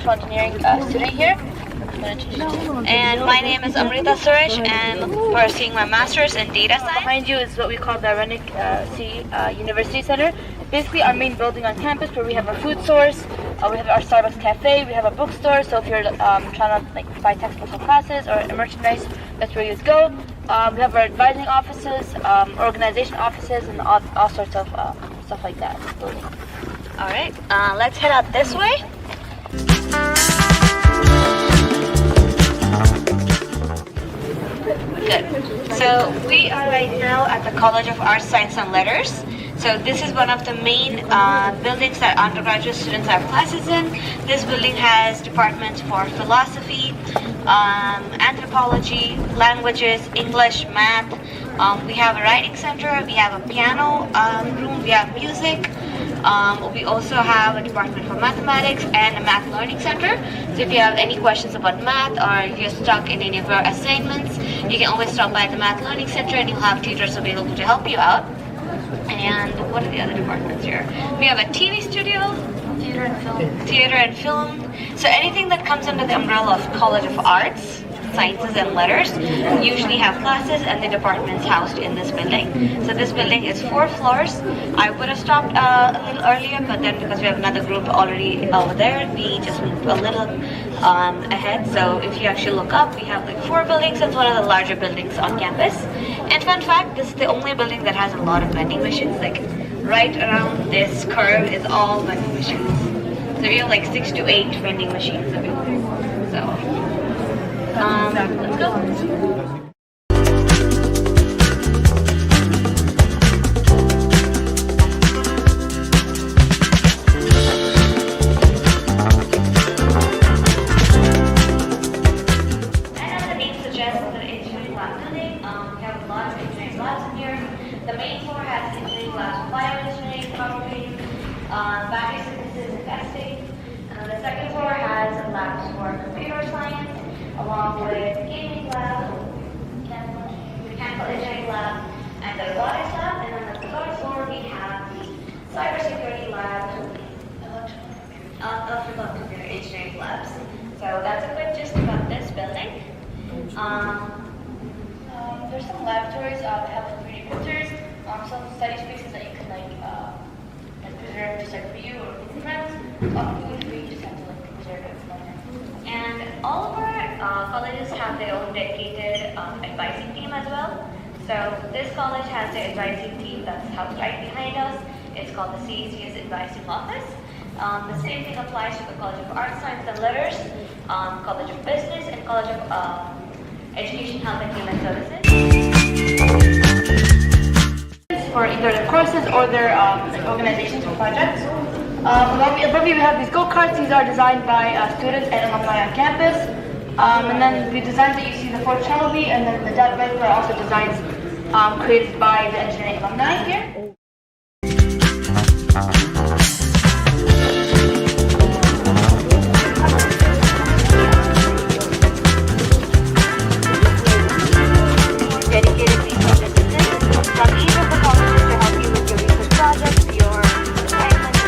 electrical engineering student here. And my name is Amrita Suresh, and pursuing my master's in data science. Behind you is what we call the Rennick University Center. It's basically our main building on campus where we have our food source, we have our Starbucks cafe, we have a bookstore, so if you're trying to buy textbooks for classes or merchandise, that's where you go. We have our advising offices, organization offices, and all sorts of stuff like that in this building. All right, let's head out this way. Good. So we are right now at the College of Arts, Science and Letters. So this is one of the main buildings that undergraduate students have classes in. This building has departments for philosophy, anthropology, languages, English, math. We have a writing center, we have a piano room, we have music. We also have a department for mathematics and a math learning center. So if you have any questions about math or if you're stuck in any of your assignments, you can always stop by the math learning center and you'll have tutors available to help you out. And what are the other departments here? We have a TV studio, theater and film. So anything that comes under the umbrella of College of Arts, Sciences and Letters usually have classes and the departments housed in this building. So this building is 4 floors. I would have stopped a little earlier, but then because we have another group already over there, we just moved a little ahead. So if you actually look up, we have like 4 buildings. It's one of the larger buildings on campus. And fun fact, this is the only building that has a lot of vending machines. Like right around this curve is all vending machines. So we have like 6 to 8 vending machines available. So. Let's go. Battery synthesis and testing. The second floor has labs for computer science, along with gaming lab, mechanical engineering lab, and the robotics lab. And on the third floor, we have the cybersecurity lab, electrical computer engineering labs. So that's a quick gist about this building. There's some laboratories that have 3D printers, some study spaces that you can reserve just for you or with friends. Food, you just have to reserve it for them. And all of our colleges have their own dedicated advising team as well. So this college has the advising team that's housed right behind us. It's called the CACS Advising Office. The same thing applies to the College of Arts, Science and Letters, College of Business, and College of Education, Health and Human Services. For either their courses or their organizations or projects. Above you we have these go-karts. These are designed by students and alumni on campus. And then the designs that you see, the Ford Shuttlebee and then the dirt bike are also designs created by the engineering alumni here. Dedicated research assistants from each of the colleges to help you with your research projects, your assignments.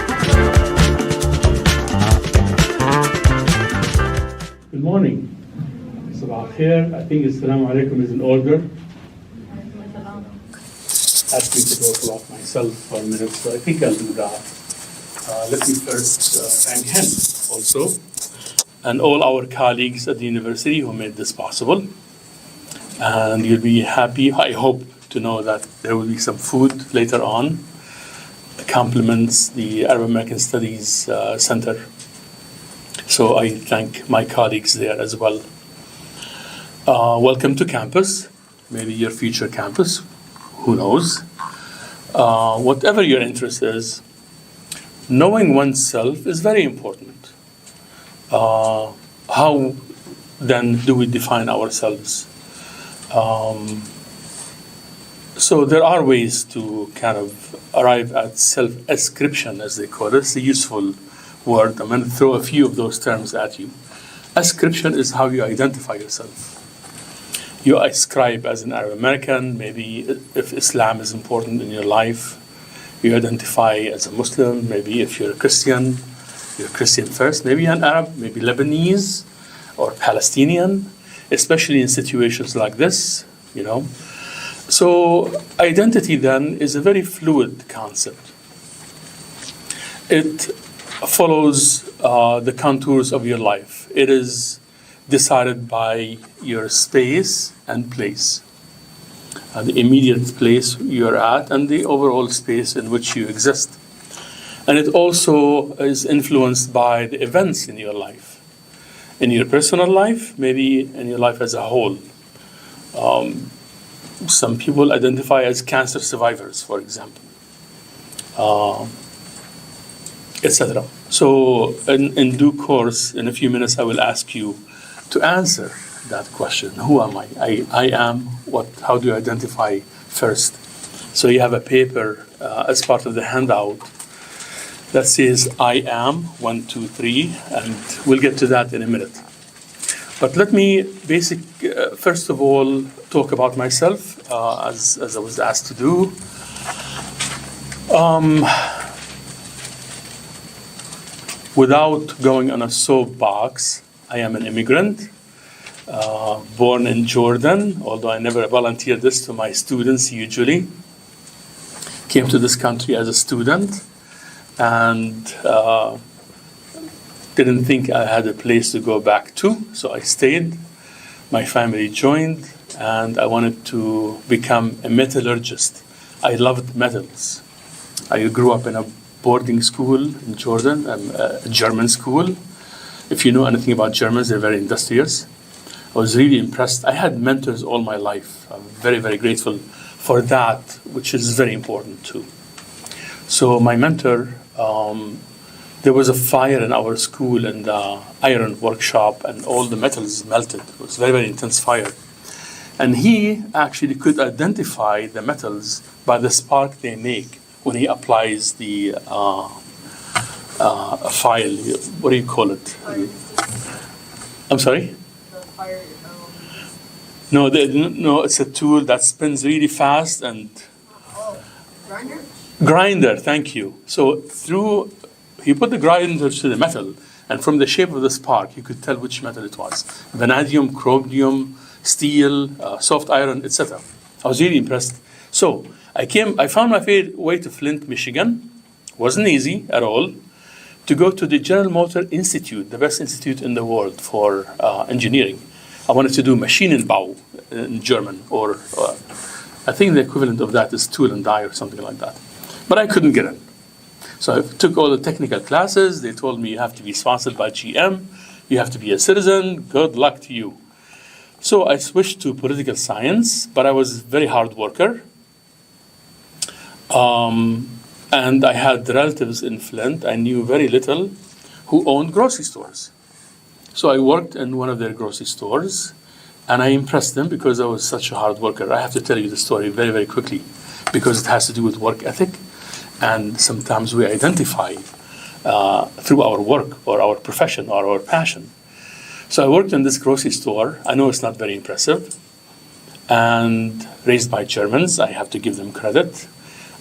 Good morning. Sabah khair. I think Assalamu alaikum is in order. Ask me to go off myself for a minute, so I think I'll do that. Let me first thank him also and all our colleagues at the university who made this possible. And you'll be happy, I hope, to know that there will be some food later on. Compliments the Arab American Studies Center. So I thank my colleagues there as well. Welcome to campus, maybe your future campus, who knows. Whatever your interest is, knowing oneself is very important. How then do we define ourselves? So there are ways to kind of arrive at self-ascription, as they call it. It's a useful word. I'm going to throw a few of those terms at you. Ascription is how you identify yourself. You ascribe as an Arab American, maybe if Islam is important in your life. You identify as a Muslim, maybe if you're a Christian. You're Christian first, maybe an Arab, maybe Lebanese or Palestinian, especially in situations like this, you know. So identity then is a very fluid concept. It follows the contours of your life. It is decided by your space and place, the immediate place you're at and the overall space in which you exist. And it also is influenced by the events in your life, in your personal life, maybe in your life as a whole. Some people identify as cancer survivors, for example, etc. So in due course, in a few minutes, I will ask you to answer that question. Who am I? I am what? How do you identify first? So you have a paper as part of the handout that says I am 1, 2, 3, and we'll get to that in a minute. But let me first of all talk about myself as I was asked to do. Without going on a soapbox, I am an immigrant, born in Jordan, although I never volunteered this to my students usually. Came to this country as a student and didn't think I had a place to go back to, so I stayed. My family joined, and I wanted to become a metallurgist. I loved metals. I grew up in a boarding school in Jordan, a German school. If you know anything about Germans, they're very industrious. I was really impressed. I had mentors all my life. I'm very, very grateful for that, which is very important too. So my mentor, there was a fire in our school in the iron workshop and all the metals melted. It was a very, very intense fire. And he actually could identify the metals by the spark they make when he applies the file. What do you call it? I'm sorry? The fire. No, it's a tool that spins really fast and... Grinder? Grinder, thank you. So he put the grinder to the metal, and from the shape of the spark, you could tell which metal it was. Vanadium, chromium, steel, soft iron, etc. I was really impressed. So I found my way to Flint, Michigan. Wasn't easy at all. To go to the General Motor Institute, the best institute in the world for engineering. I wanted to do Maschinenbau in German, or I think the equivalent of that is tool and die or something like that. But I couldn't get in. So I took all the technical classes. They told me you have to be sponsored by GM. You have to be a citizen. Good luck to you. So I switched to political science, but I was a very hard worker. And I had relatives in Flint. I knew very little who owned grocery stores. So I worked in one of their grocery stores, and I impressed them because I was such a hard worker. I have to tell you the story very, very quickly because it has to do with work ethic, and sometimes we identify through our work or our profession or our passion. So I worked in this grocery store. I know it's not very impressive, and raised by Germans, I have to give them credit.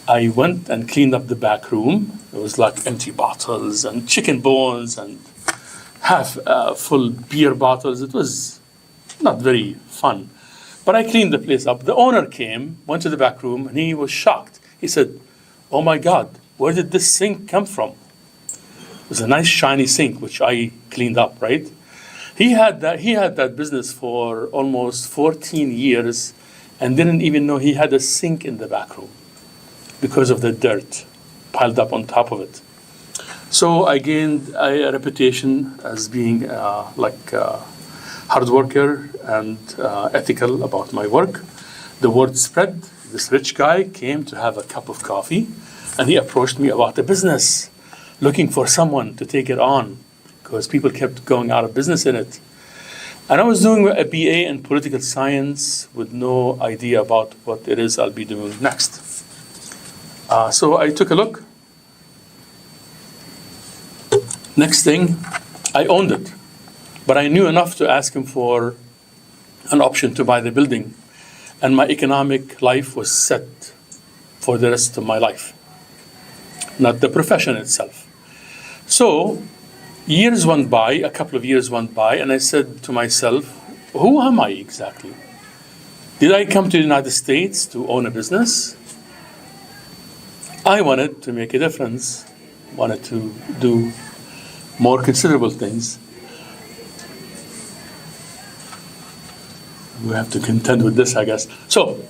I went and cleaned up the back room. It was like empty bottles and chicken bones and half full beer bottles. It was not very fun. But I cleaned the place up. The owner came, went to the back room, and he was shocked. He said, "Oh my God, where did this sink come from?" It was a nice shiny sink, which I cleaned up, right? He had that business for almost 14 years and didn't even know he had a sink in the back room because of the dirt piled up on top of it. So I gained a reputation as being hard worker and ethical about my work. The word spread. This rich guy came to have a cup of coffee, and he approached me about a business, looking for someone to take it on because people kept going out of business in it. And I was doing a BA in political science with no idea about what it is I'll be doing next. So I took a look. Next thing, I owned it. But I knew enough to ask him for an option to buy the building. And my economic life was set for the rest of my life, not the profession itself. So Years went by, a couple of years went by, and I said to myself, who am I exactly? Did I come to the United States to own a business? I wanted to make a difference, wanted to do more considerable things. We have to contend with this, I guess. So,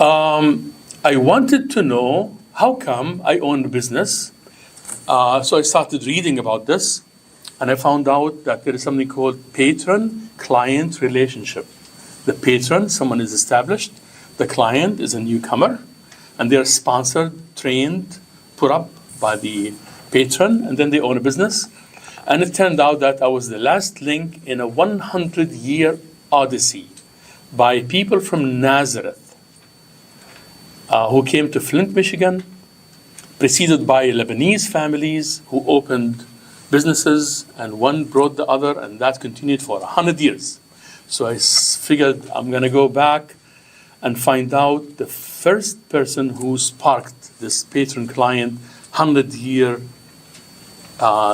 I wanted to know how come I own a business. So I started reading about this, and I found out that there is something called patron-client relationship. The patron, someone is established. The client is a newcomer, and they're sponsored, trained, put up by the patron, and then they own a business. And it turned out that I was the last link in a 100-year odyssey by people from Nazareth who came to Flint, Michigan, preceded by Lebanese families who opened businesses, and one brought the other, and that continued for 100 years. So I figured I'm going to go back and find out the first person who sparked this patron-client 100-year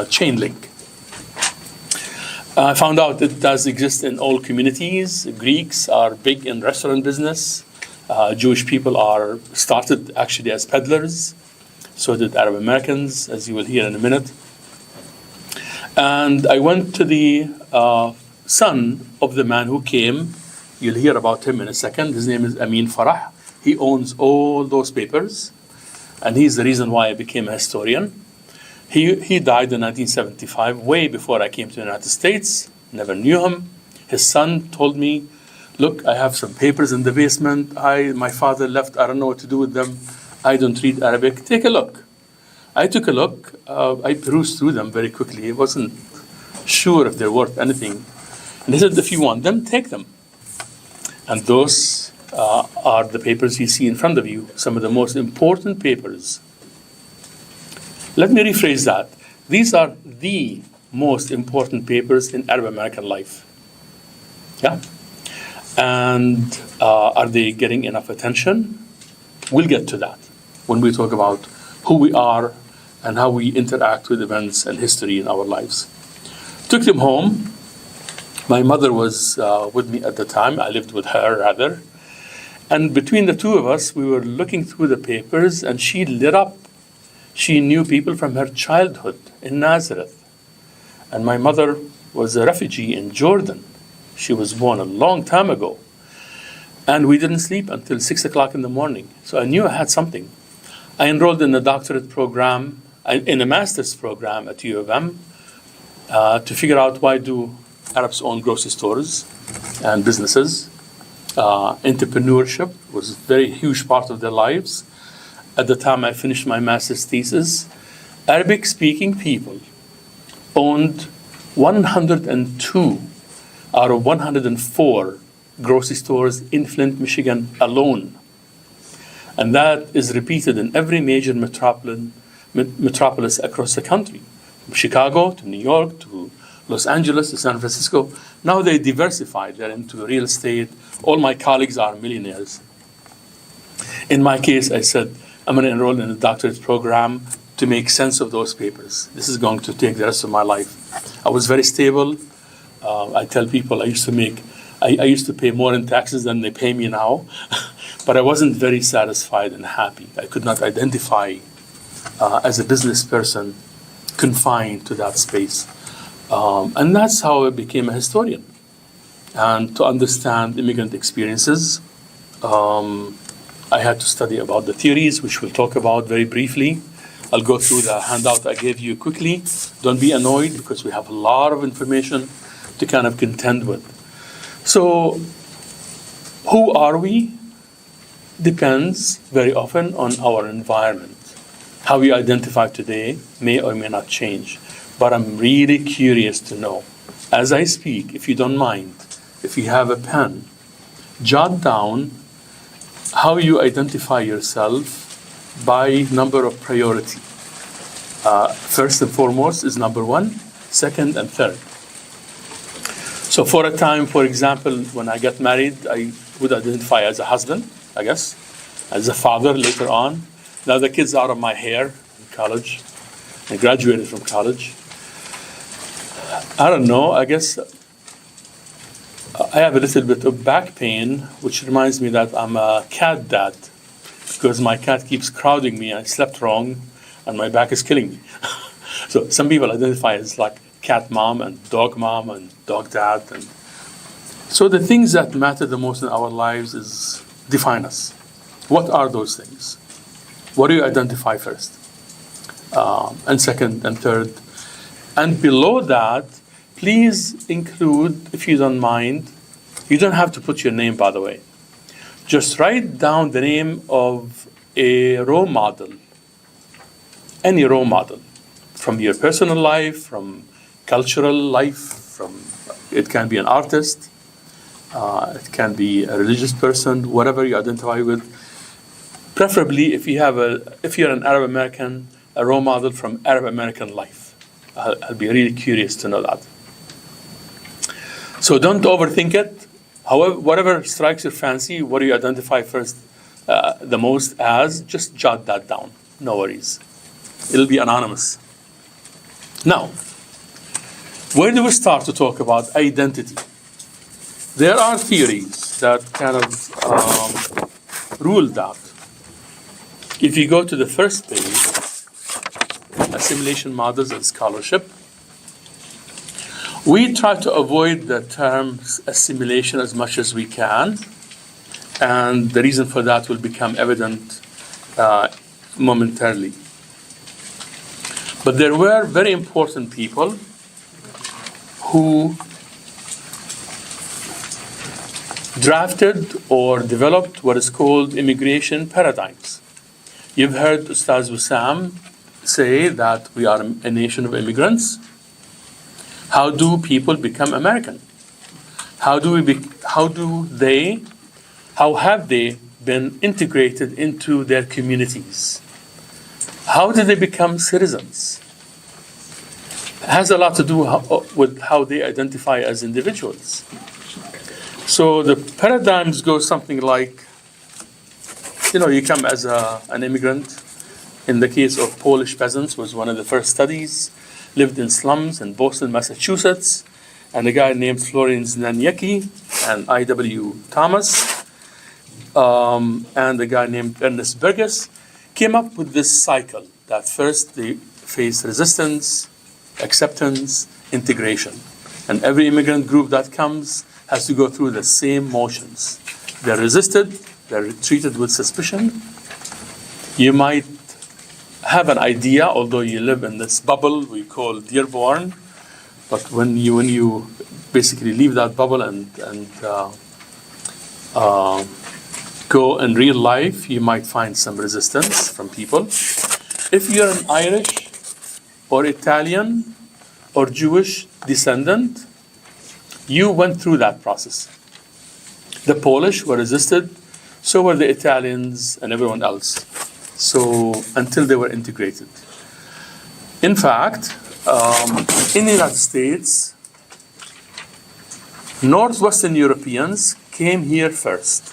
chain link. I found out it does exist in all communities. Greeks are big in restaurant business. Jewish people are started actually as peddlers. So did Arab Americans, as you will hear in a minute. And I went to the son of the man who came. You'll hear about him in a second. His name is Amin Farah. He owns all those papers, and he's the reason why I became a historian. He died in 1975, way before I came to the United States. Never knew him. His son told me, look, I have some papers in the basement. My father left. I don't know what to do with them. I don't read Arabic. Take a look. I took a look. I perused through them very quickly. I wasn't sure if they're worth anything. And he said, if you want them, take them. And those are the papers you see in front of you, some of the most important papers. Let me rephrase that. These are the most important papers in Arab American life. Yeah? And are they getting enough attention? We'll get to that when we talk about who we are and how we interact with events and history in our lives. Took them home. My mother was with me at the time. I lived with her, rather. And between the two of us, we were looking through the papers, and she lit up. She knew people from her childhood in Nazareth. And my mother was a refugee in Jordan. She was born a long time ago. And we didn't sleep until 6 o'clock in the morning. So I knew I had something. I enrolled in a doctorate program, in a master's program at U of M, to figure out why do Arabs own grocery stores and businesses. Entrepreneurship was a very huge part of their lives. At the time I finished my master's thesis, Arabic-speaking people owned 102 out of 104 grocery stores in Flint, Michigan alone. And that is repeated in every major metropolis across the country, from Chicago to New York to Los Angeles to San Francisco. Now they diversified. They're into real estate. All my colleagues are millionaires. In my case, I said, I'm going to enroll in a doctorate program to make sense of those papers. This is going to take the rest of my life. I was very stable. I tell people I used to pay more in taxes than they pay me now, but I wasn't very satisfied and happy. I could not identify as a business person confined to that space. And that's how I became a historian. And to understand immigrant experiences, I had to study about the theories, which we'll talk about very briefly. I'll go through the handout I gave you quickly. Don't be annoyed because we have a lot of information to kind of contend with. So, who are we? Depends very often on our environment. How we identify today may or may not change. But I'm really curious to know, as I speak, if you don't mind, if you have a pen, jot down how you identify yourself by number of priority. First and foremost is number one, second and third. So for a time, for example, when I got married, I would identify as a husband, I guess, as a father later on. Now the kids are out of my hair in college. I graduated from college. I don't know. I guess I have a little bit of back pain, which reminds me that I'm a cat dad because my cat keeps crowding me. I slept wrong, and my back is killing me. So some people identify as like cat mom and dog dad, and so the things that matter the most in our lives is define us. What are those things? What do you identify first, and second, and third, and below that? Please include, if you don't mind, you don't have to put your name, by the way. Just write down the name of a role model, any role model, from your personal life, from cultural life, it can be an artist, it can be a religious person, whatever you identify with. Preferably, if you're an Arab American, a role model from Arab American life. I'll be really curious to know that. So don't overthink it. However, whatever strikes your fancy, what do you identify first the most as, just jot that down. No worries. It'll be anonymous. Now, where do we start to talk about identity? There are theories that kind of rule that. If you go to the first page, assimilation models and scholarship, we try to avoid the term assimilation as much as we can, and the reason for that will become evident momentarily. But there were very important people who drafted or developed what is called immigration paradigms. You've heard Ustaz Wissam say that we are a nation of immigrants. How do people become American? How have they been integrated into their communities? How did they become citizens? It has a lot to do with how they identify as individuals. So the paradigms go something like, you come as an immigrant. In the case of Polish peasants, was one of the first studies. Lived in slums in Boston, Massachusetts, and a guy named Florian Znaniecki and I.W. Thomas, and a guy named Ernest Burgess came up with this cycle that first they face resistance, acceptance, integration. And every immigrant group that comes has to go through the same motions. They're resisted, they're treated with suspicion. You might have an idea, although you live in this bubble we call Dearborn, but when you basically leave that bubble and go in real life, you might find some resistance from people. If you're an Irish or Italian or Jewish descendant, you went through that process. The Polish were resisted, so were the Italians and everyone else. So until they were integrated. In fact, in the United States, Northwestern Europeans came here first.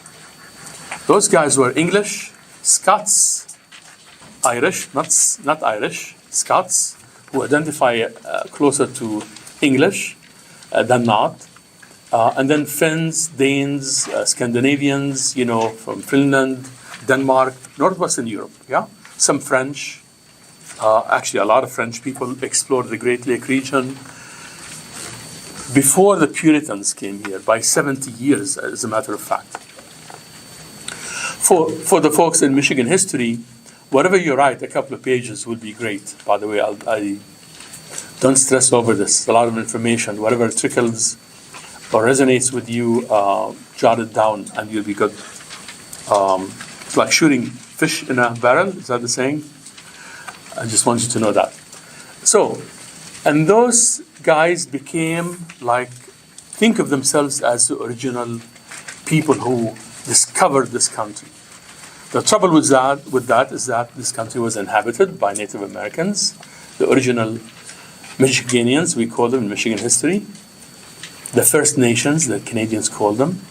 Those guys were English, Scots, Irish, not Irish, Scots, who identify closer to English than not. And then Finns, Danes, Scandinavians, from Finland, Denmark, Northwestern Europe, yeah? Some French, actually a lot of French people explored the Great Lake region before the Puritans came here, by 70 years, as a matter of fact. For the folks in Michigan history, whatever you write, a couple of pages would be great. By the way, I don't stress over this. A lot of information, whatever trickles or resonates with you, jot it down and you'll be good. It's like shooting fish in a barrel, is that the saying? I just want you to know that. So, and those guys became think of themselves as the original people who discovered this country. The trouble with that is that this country was inhabited by Native Americans, the original Michiganians, we call them in Michigan history, the First Nations, the Canadians call them.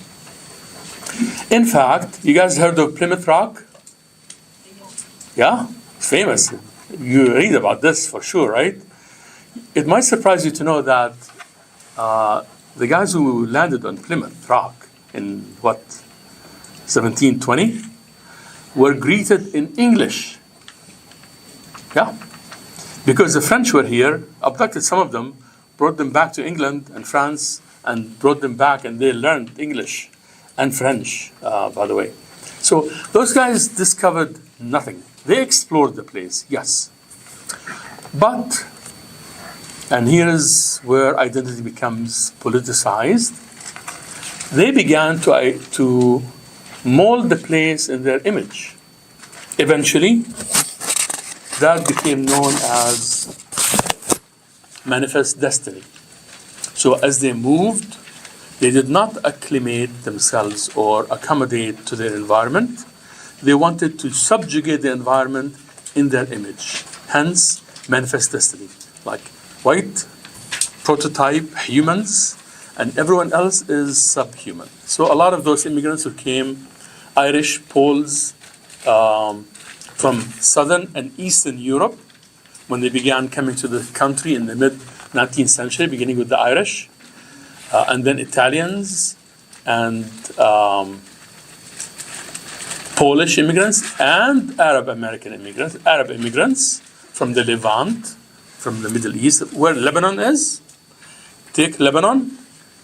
In fact, you guys heard of Plymouth Rock? Yeah? It's famous. You read about this for sure, right? It might surprise you to know that the guys who landed on Plymouth Rock in 1720, were greeted in English. Yeah. Because the French were here, abducted some of them, brought them back to England and France, and brought them back, and they learned English and French, by the way. So those guys discovered nothing. They explored the place, yes. But, and here is where identity becomes politicized, they began to mold the place in their image. Eventually, that became known as manifest destiny. So as they moved, they did not acclimate themselves or accommodate to their environment. They wanted to subjugate the environment in their image. Hence, manifest destiny. Like white, prototype humans, and everyone else is subhuman. So a lot of those immigrants who came, Irish, Poles, from Southern and Eastern Europe, when they began coming to the country in the mid-19th century, beginning with the Irish, and then Italians and Polish immigrants and Arab American immigrants, Arab immigrants from the Levant, from the Middle East, where Lebanon is. Take Lebanon,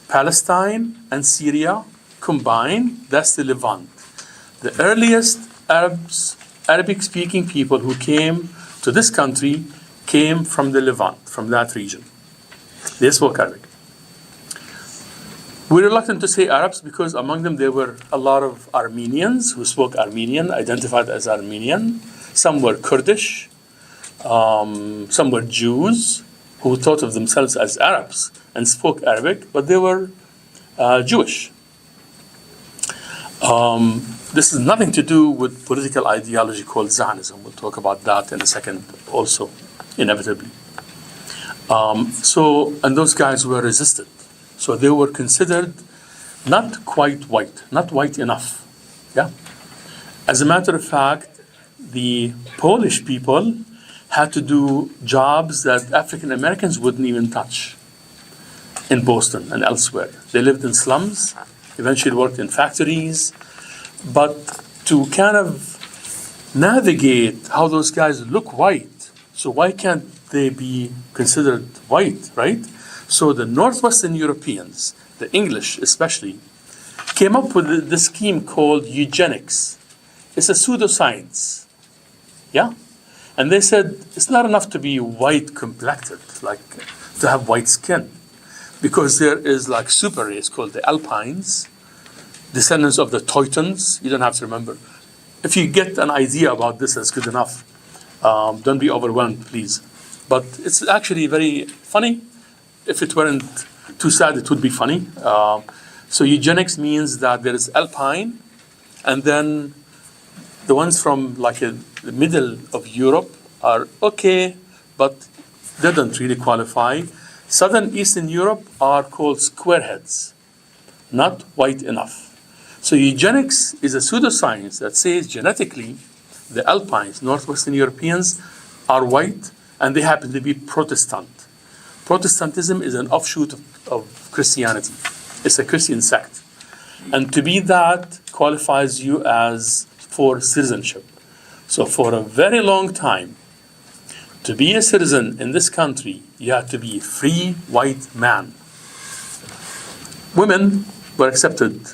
Palestine, and Syria combined, that's the Levant. The earliest Arabic-speaking people who came to this country came from the Levant, from that region. They spoke Arabic. We're reluctant to say Arabs because among them there were a lot of Armenians who spoke Armenian, identified as Armenian. Some were Kurdish. Some were Jews who thought of themselves as Arabs and spoke Arabic, but they were Jewish. This has nothing to do with political ideology called Zionism. We'll talk about that in a second also, inevitably. And those guys were resisted. So they were considered not quite white, not white enough. Yeah. As a matter of fact, the Polish people had to do jobs that African Americans wouldn't even touch in Boston and elsewhere. They lived in slums, eventually worked in factories, but to kind of navigate how those guys look white, so why can't they be considered white, right? So the Northwestern Europeans, the English especially, came up with this scheme called eugenics. It's a pseudoscience, yeah? And they said it's not enough to be white complected, like to have white skin, because there is like super race called the Alpines, descendants of the Teutons. You don't have to remember. If you get an idea about this, that's good enough. Don't be overwhelmed, please. But it's actually very funny. If it weren't too sad, it would be funny. So eugenics means that there is Alpine, and then the ones from like the middle of Europe are okay, but they don't really qualify. Southern Eastern Europe are called squareheads, not white enough. So eugenics is a pseudoscience that says genetically the Alpines, Northwestern Europeans, are white and they happen to be Protestant. Protestantism is an offshoot of Christianity. It's a Christian sect. And to be that qualifies you as for citizenship. So for a very long time, to be a citizen in this country, you have to be a free white man. Women were accepted,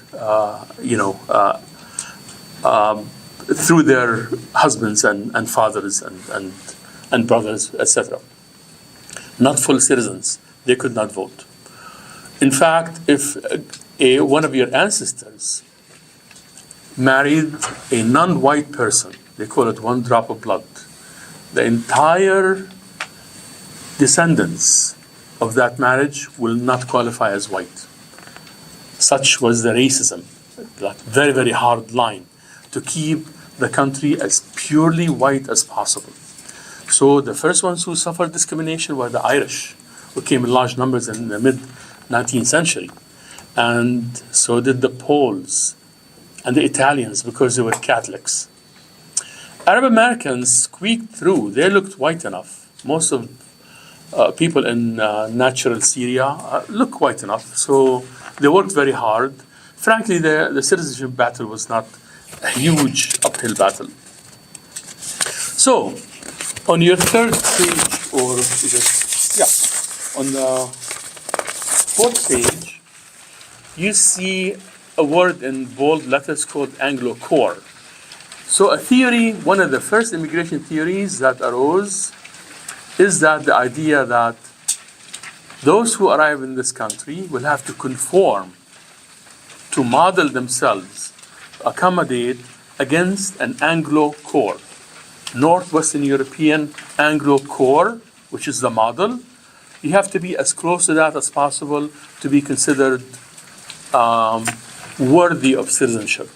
through their husbands and fathers and brothers, etc. Not full citizens. They could not vote. In fact, if one of your ancestors married a non-white person, they call it one drop of blood, the entire descendants of that marriage will not qualify as white. Such was the racism, that very, very hard line to keep the country as purely white as possible. So the first ones who suffered discrimination were the Irish, who came in large numbers in the mid-19th century. And so did the Poles and the Italians because they were Catholics. Arab Americans squeaked through. They looked white enough. Most of people in natural Syria look quite enough. So they worked very hard. Frankly, the citizenship battle was not a huge uphill battle. So, on your third page, or is it, yeah, on the fourth page, you see a word in bold letters called Anglo-Core. So a theory, one of the first immigration theories that arose is that the idea that those who arrive in this country will have to conform to model themselves, accommodate against an Anglo-Core, Northwestern European Anglo-Core, which is the model. You have to be as close to that as possible to be considered worthy of citizenship.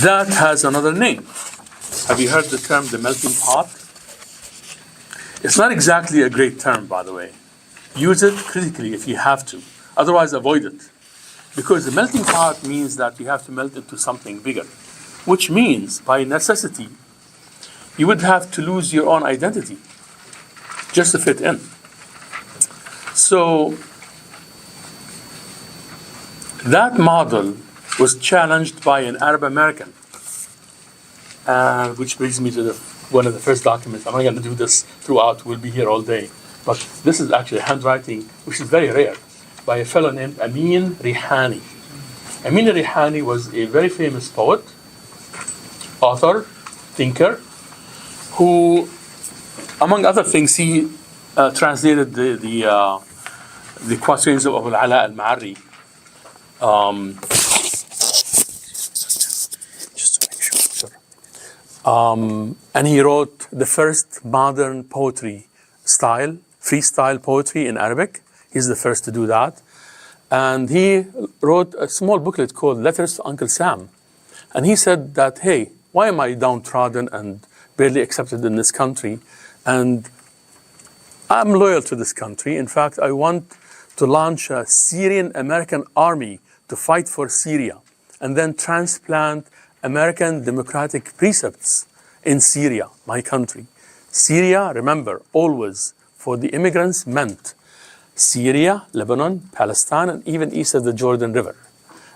That has another name. Have you heard the term the melting pot? It's not exactly a great term, by the way. Use it critically if you have to. Otherwise, avoid it. Because the melting pot means that you have to melt into something bigger, which means, by necessity, you would have to lose your own identity just to fit in. So, that model was challenged by an Arab American, which brings me to one of the first documents. I'm not going to do this throughout, we'll be here all day. But this is actually handwriting, which is very rare, by a fellow named Amin Rihani. Amin Rihani was a very famous poet, author, thinker, who, among other things, he translated the quatrains of Abu al-Ala al-Ma'arri. And he wrote the first modern poetry style, freestyle poetry in Arabic. He's the first to do that. And he wrote a small booklet called Letters to Uncle Sam. And he said that, hey, why am I downtrodden and barely accepted in this country? And I'm loyal to this country. In fact, I want to launch a Syrian American army to fight for Syria and then transplant American democratic precepts in Syria, my country. Syria, remember, always for the immigrants meant Syria, Lebanon, Palestine, and even east of the Jordan River.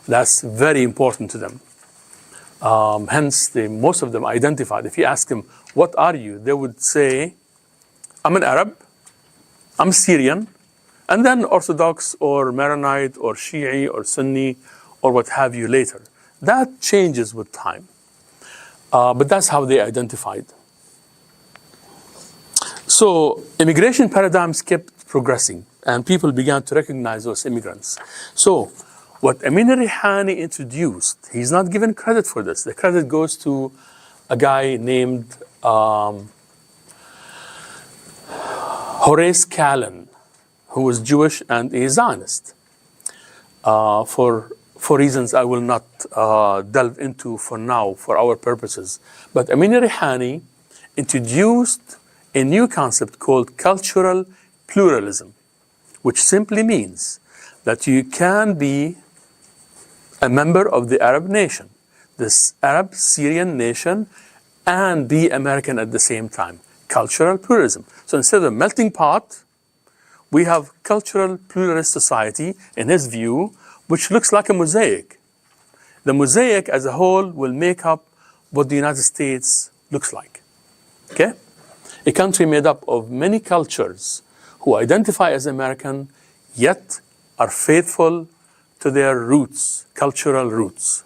That's very important to them. Hence, most of them identified. If you ask them, what are you? They would say, I'm an Arab, I'm Syrian, and then Orthodox or Maronite or Shi'i or Sunni or what have you later. That changes with time. But that's how they identified. So immigration paradigms kept progressing and people began to recognize those immigrants. So what Amin Rihani introduced, he's not given credit for this. The credit goes to a guy named Horace Callan, who was Jewish and a Zionist, for reasons I will not delve into for now, for our purposes. But Amin Rihani introduced a new concept called cultural pluralism, which simply means that you can be a member of the Arab nation, this Arab Syrian nation, and be American at the same time. Cultural pluralism. So instead of melting pot, we have cultural pluralist society, in his view, which looks like a mosaic. The mosaic as a whole will make up what the United States looks like. Okay? A country made up of many cultures who identify as American, yet are faithful to their roots, cultural roots.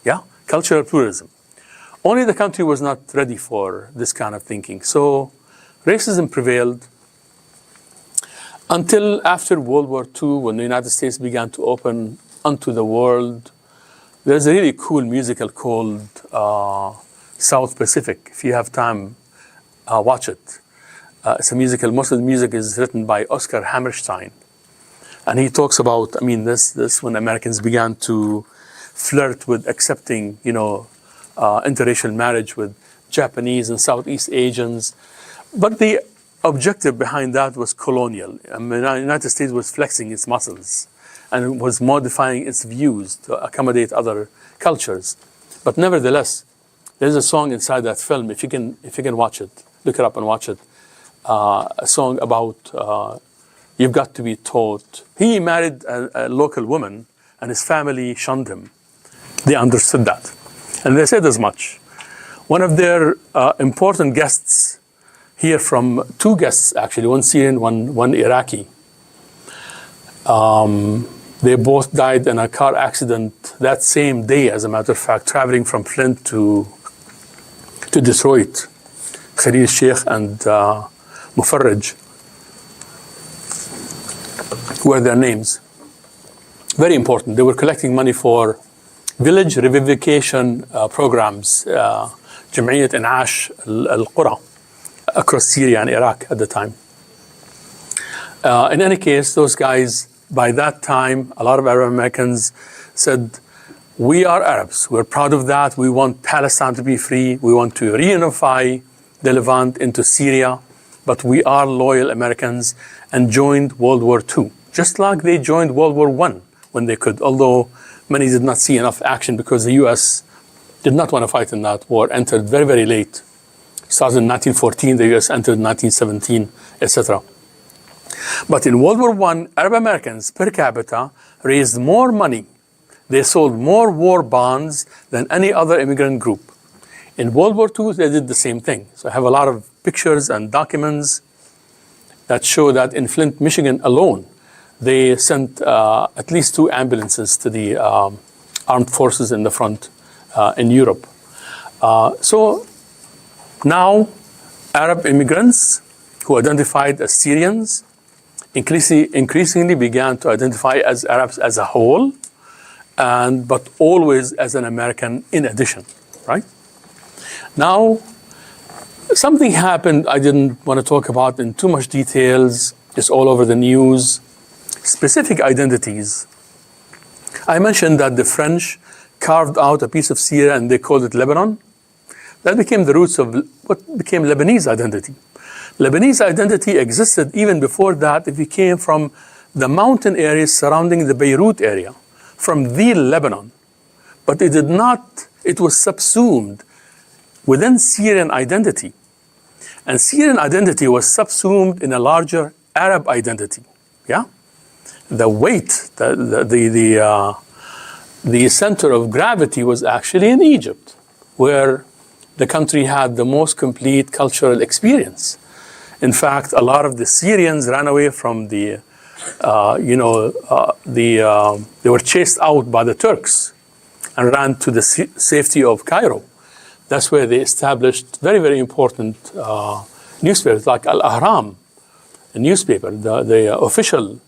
Yeah? Cultural pluralism. Only the country was not ready for this kind of thinking. So racism prevailed until after World War II, when the United States began to open onto the world. There's a really cool musical called South Pacific. If you have time, watch it. It's a musical. Most of the music is written by Oscar Hammerstein. And he talks about, this when Americans began to flirt with accepting, interracial marriage with Japanese and Southeast Asians. But the objective behind that was colonial. The United States was flexing its muscles and was modifying its views to accommodate other cultures. But nevertheless, there's a song inside that film, if you can watch it, look it up and watch it. a song about you've got to be taught. He married a local woman, and his family shunned him. They understood that, and they said as much. One of their important guests here, from two guests actually, one Syrian, one Iraqi. They both died in a car accident that same day, as a matter of fact, traveling from Flint to Detroit. Khalil Sheikh and Mufarraj were their names. Very important. They were collecting money for village revivification programs, Jam'iyyat In'ash al-Qura, across Syria and Iraq at the time. In any case, those guys, by that time, a lot of Arab Americans said, we are Arabs. We're proud of that. We want Palestine to be free. We want to reunify the Levant into Syria. But we are loyal Americans, and joined World War II, just like they joined World War I when they could, although many did not see enough action because the US did not want to fight in that war, entered very, very late. Started in 1914, the US entered in 1917, etc. But in World War I, Arab Americans per capita raised more money. They sold more war bonds than any other immigrant group. In World War II, they did the same thing. So I have a lot of pictures and documents that show that in Flint, Michigan alone, they sent at least 2 ambulances to the armed forces in the front in Europe. So now Arab immigrants who identified as Syrians increasingly began to identify as Arabs as a whole, but always as an American in addition, right? Now, something happened I didn't want to talk about in too much details. It's all over the news. Specific identities. I mentioned that the French carved out a piece of Syria and they called it Lebanon. That became the roots of what became Lebanese identity. Lebanese identity existed even before that. It came from the mountain areas surrounding the Beirut area, from the Lebanon. But it did not, it was subsumed within Syrian identity. And Syrian identity was subsumed in a larger Arab identity. Yeah? The weight, the center of gravity was actually in Egypt, where the country had the most complete cultural experience. In fact, a lot of the Syrians ran away from they were chased out by the Turks and ran to the safety of Cairo. That's where they established very, very important newspapers, like Al-Ahram, a newspaper. The official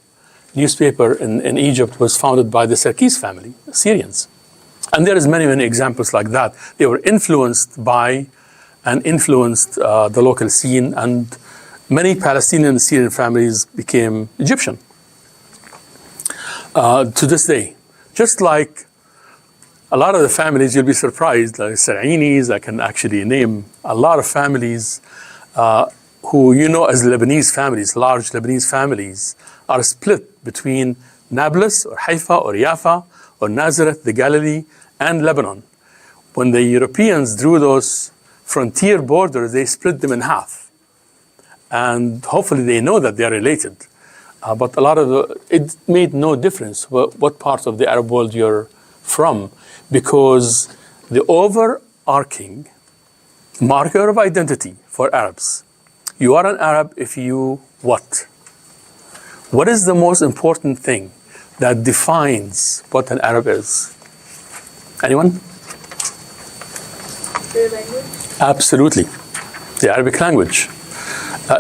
newspaper in Egypt was founded by the Sarkis family, Syrians. And there is many, many examples like that. They were influenced by and influenced the local scene, and many Palestinian and Syrian families became Egyptian to this day. Just like a lot of the families, you'll be surprised, like Sarainis, I can actually name a lot of families who you know as Lebanese families, large Lebanese families, are split between Nablus or Haifa or Jaffa or Nazareth, the Galilee, and Lebanon. When the Europeans drew those frontier borders, they split them in half. And hopefully they know that they are related. But a lot of it made no difference what part of the Arab world you're from, because the overarching marker of identity for Arabs, you are an Arab if you what? What is the most important thing that defines what an Arab is? Anyone? Their language? Absolutely. The Arabic language.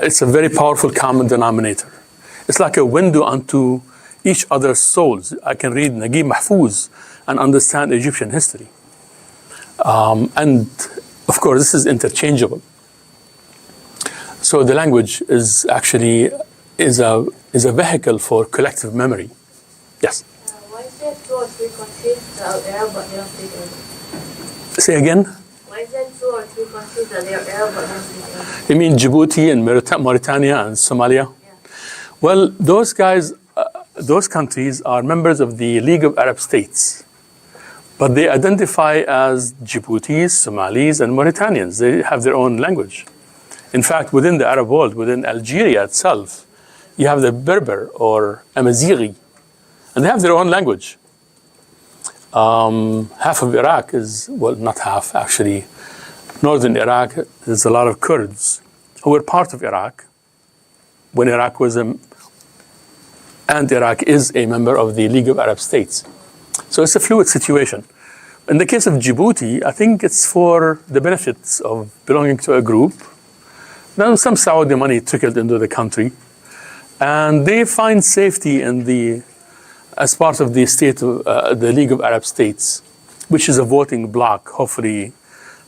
It's a very powerful common denominator. It's like a window onto each other's souls. I can read Naguib Mahfouz and understand Egyptian history. And of course, this is interchangeable. So the language is actually is a vehicle for collective memory. Yes. Why is there 2 or 3 countries that are Arab but they don't speak Arabic? Say again. Why is there 2 or 3 countries that they are Arab but don't speak Arabic? You mean Djibouti and Mauritania and Somalia? Yeah. Well, those guys, those countries are members of the League of Arab States, but they identify as Djiboutis, Somalis, and Mauritanians. They have their own language. In fact, within the Arab world, within Algeria itself, you have the Berber or Amazighi, and they have their own language. Half of Iraq is, well, not half, actually. Northern Iraq, there's a lot of Kurds who were part of Iraq when Iraq was and Iraq is a member of the League of Arab States. So it's a fluid situation. In the case of Djibouti, I think it's for the benefits of belonging to a group. Then some Saudi money trickled into the country, and they find safety in as part of the state of the League of Arab States, which is a voting bloc, hopefully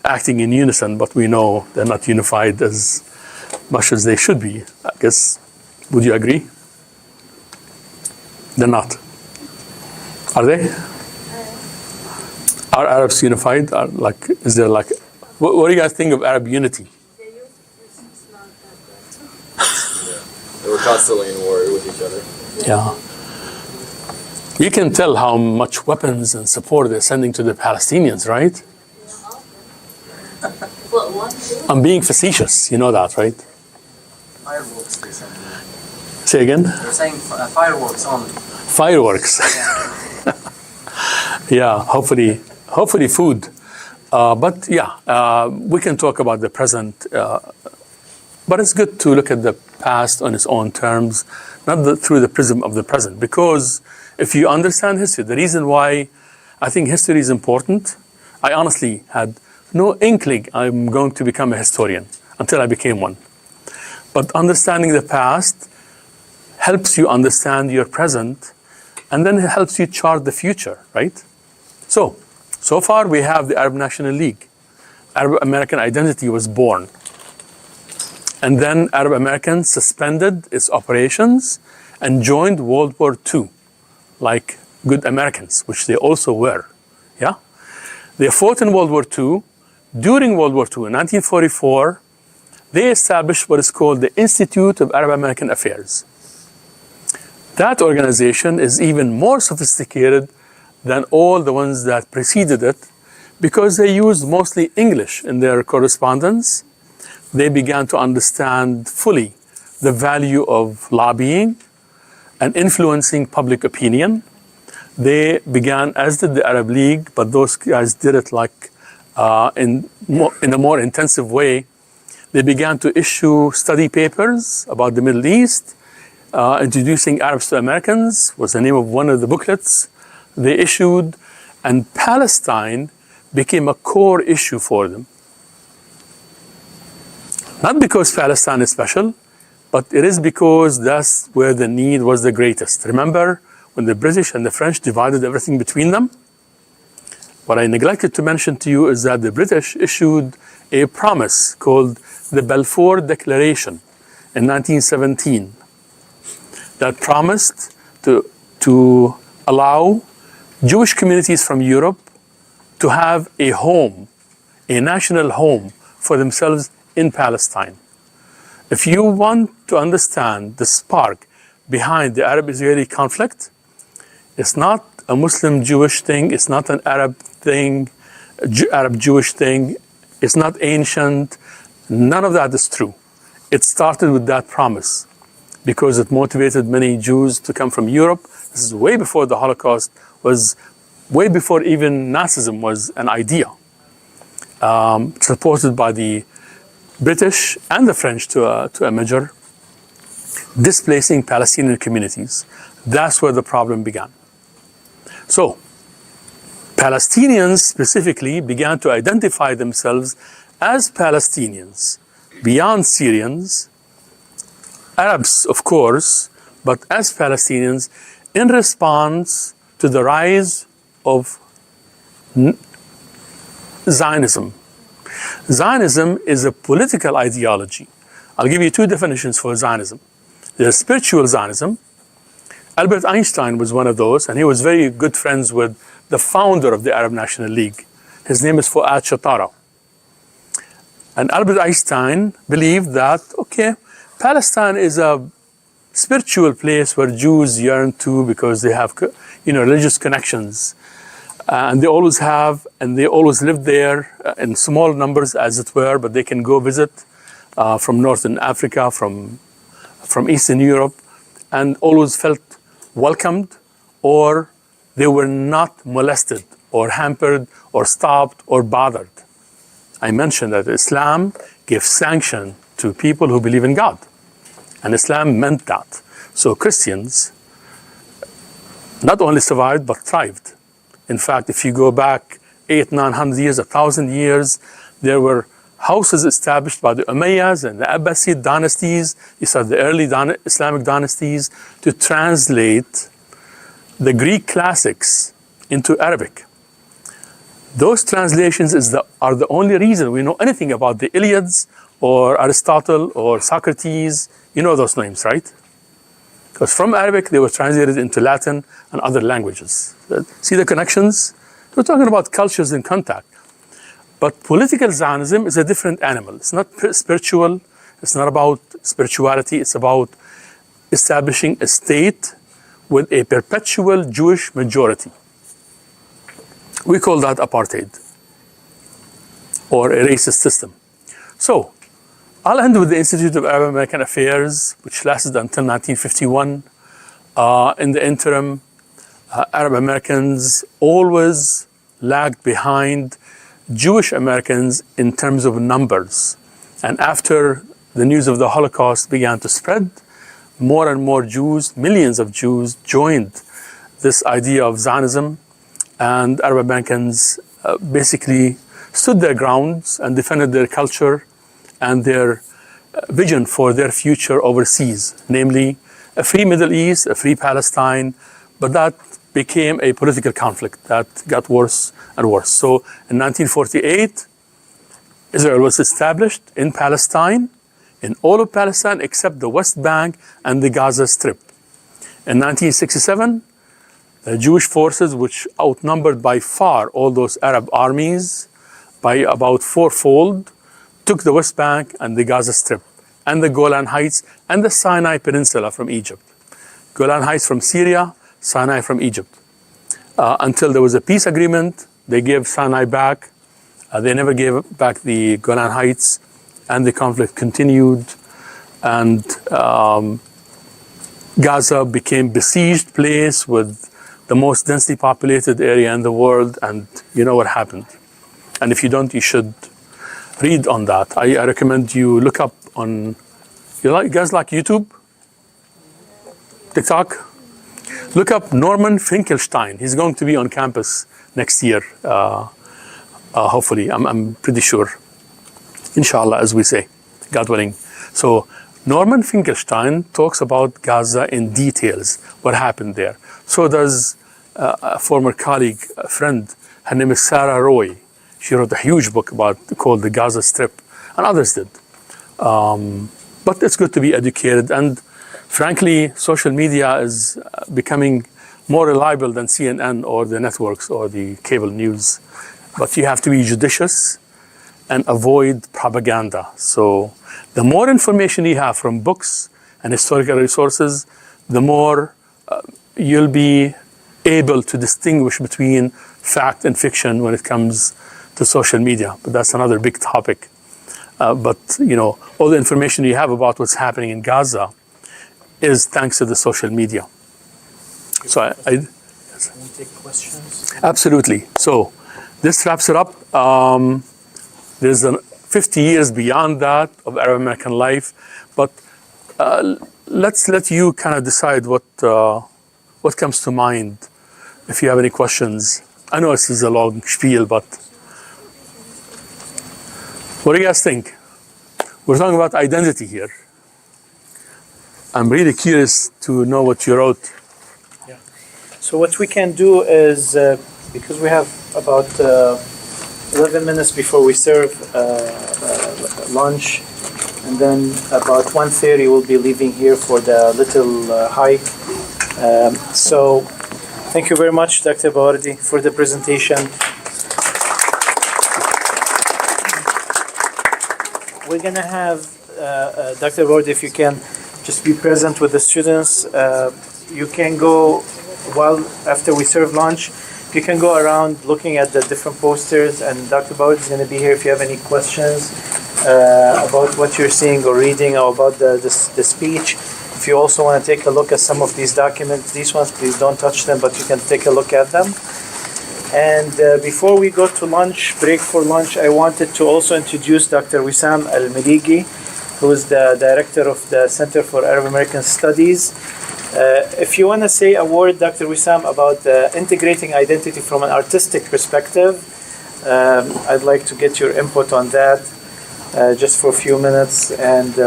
acting in unison, but we know they're not unified as much as they should be, I guess. Would you agree? They're not. Are they? Are Arabs unified? Is there what do you guys think of Arab unity? They were constantly in war with each other. Yeah. You can tell how much weapons and support they're sending to the Palestinians, right? I'm being facetious, you know that, right? Fireworks, they send. Say again? They're saying fireworks only. Fireworks. Yeah, hopefully food. But yeah, we can talk about the present. But it's good to look at the past on its own terms, not through the prism of the present. Because if you understand history, the reason why I think history is important, I honestly had no inkling I'm going to become a historian until I became one. But understanding the past helps you understand your present, and then it helps you chart the future, right? So far we have the Arab National League. Arab American Identity was born. And then Arab Americans suspended its operations and joined World War II, like good Americans, which they also were. Yeah? They fought in World War II. During World War II, in 1944, they established what is called the Institute of Arab American Affairs. That organization is even more sophisticated than all the ones that preceded it because they used mostly English in their correspondence. They began to understand fully the value of lobbying and influencing public opinion. They began, as did the Arab League, but those guys did it in a more intensive way. They began to issue study papers about the Middle East. Introducing Arabs to Americans was the name of one of the booklets they issued, and Palestine became a core issue for them. Not because Palestine is special, but it is because that's where the need was the greatest. Remember when the British and the French divided everything between them? What I neglected to mention to you is that the British issued a promise called the Balfour Declaration in 1917 that promised to allow Jewish communities from Europe to have a home, a national home for themselves in Palestine. If you want to understand the spark behind the Arab-Israeli conflict, it's not a Muslim-Jewish thing, it's not an Arab thing, Arab-Jewish thing, it's not ancient, none of that is true. It started with that promise because it motivated many Jews to come from Europe. This is way before the Holocaust was, way before even Nazism was an idea, supported by the British and the French to a measure, displacing Palestinian communities. That's where the problem began. So, Palestinians specifically began to identify themselves as Palestinians, beyond Syrians, Arabs, of course, but as Palestinians in response to the rise of Zionism. Zionism is a political ideology. I'll give you two definitions for Zionism. There's spiritual Zionism. Albert Einstein was one of those, and he was very good friends with the founder of the Arab National League. His name is Fuad Shatara. And Albert Einstein believed that, okay, Palestine is a spiritual place where Jews yearn to because they have, religious connections. And they always have, and they always live there in small numbers, as it were, but they can go visit from Northern Africa, from Eastern Europe, and always felt welcomed, or they were not molested or hampered or stopped or bothered. I mentioned that Islam gives sanction to people who believe in God, and Islam meant that. So Christians not only survived but thrived. In fact, if you go back 800-900 years, 1,000 years, there were houses established by the Umayyads and the Abbasid dynasties, these are the early Islamic dynasties, to translate the Greek classics into Arabic. Those translations are the only reason we know anything about the Iliads or Aristotle or Socrates. You know those names, right? Because from Arabic, they were translated into Latin and other languages. See the connections? We're talking about cultures in contact. But political Zionism is a different animal. It's not spiritual. It's not about spirituality. It's about establishing a state with a perpetual Jewish majority. We call that apartheid, or a racist system. So, I'll end with the Institute of Arab American Affairs, which lasted until 1951. In the interim, Arab Americans always lagged behind Jewish Americans in terms of numbers. And after the news of the Holocaust began to spread, more and more Jews, millions of Jews, joined this idea of Zionism, and Arab Americans basically stood their grounds and defended their culture and their vision for their future overseas, namely a free Middle East, a free Palestine, but that became a political conflict that got worse and worse. So in 1948, Israel was established in Palestine, in all of Palestine except the West Bank and the Gaza Strip. In 1967, the Jewish forces, which outnumbered by far all those Arab armies by about fourfold, took the West Bank and the Gaza Strip and the Golan Heights and the Sinai Peninsula from Egypt. Golan Heights from Syria, Sinai from Egypt. Until there was a peace agreement, they gave Sinai back. They never gave back the Golan Heights, and the conflict continued. And Gaza became besieged place with the most densely populated area in the world, and you know what happened. And if you don't, you should read on that. I recommend you look up on, you guys like YouTube? TikTok? Look up Norman Finkelstein. He's going to be on campus next year, hopefully. I'm pretty sure. Inshallah, as we say, God willing. So Norman Finkelstein talks about Gaza in details, what happened there. So does a former colleague, a friend, her name is Sarah Roy. She wrote a huge book called The Gaza Strip, and others did. But it's good to be educated, and frankly, social media is becoming more reliable than CNN or the networks or the cable news. But you have to be judicious and avoid propaganda. So the more information you have from books and historical resources, the more you'll be able to distinguish between fact and fiction when it comes to social media. But that's another big topic. But you know, all the information you have about what's happening in Gaza is thanks to the social media. So Can we take questions? absolutely. So this wraps it up. There's 50 years beyond that of Arab American life, but let's let you kind of decide what comes to mind. If you have any questions, I know this is a long spiel, but what do you guys think? We're talking about identity here. I'm really curious to know what you wrote. Yeah. So what we can do is, because we have about 11 minutes before we serve lunch, and then about 1:30 we'll be leaving here for the little hike. So thank you very much, Dr. Bawardi, for the presentation. We're gonna have Dr. Bawardi, if you can just be present with the students. You can go after we serve lunch. You can go around looking at the different posters, and Dr. Bawardi is going to be here if you have any questions. about what you're seeing or reading, or about the speech. If you also want to take a look at some of these documents, these ones, please don't touch them, but you can take a look at them. And before we go to lunch, break for lunch, I wanted to also introduce Dr. Wissam Al-Maligi, who is the director of the Center for Arab American Studies. If you want to say a word, Dr. Wissam, about integrating identity from an artistic perspective, I'd like to get your input on that just for a few minutes. And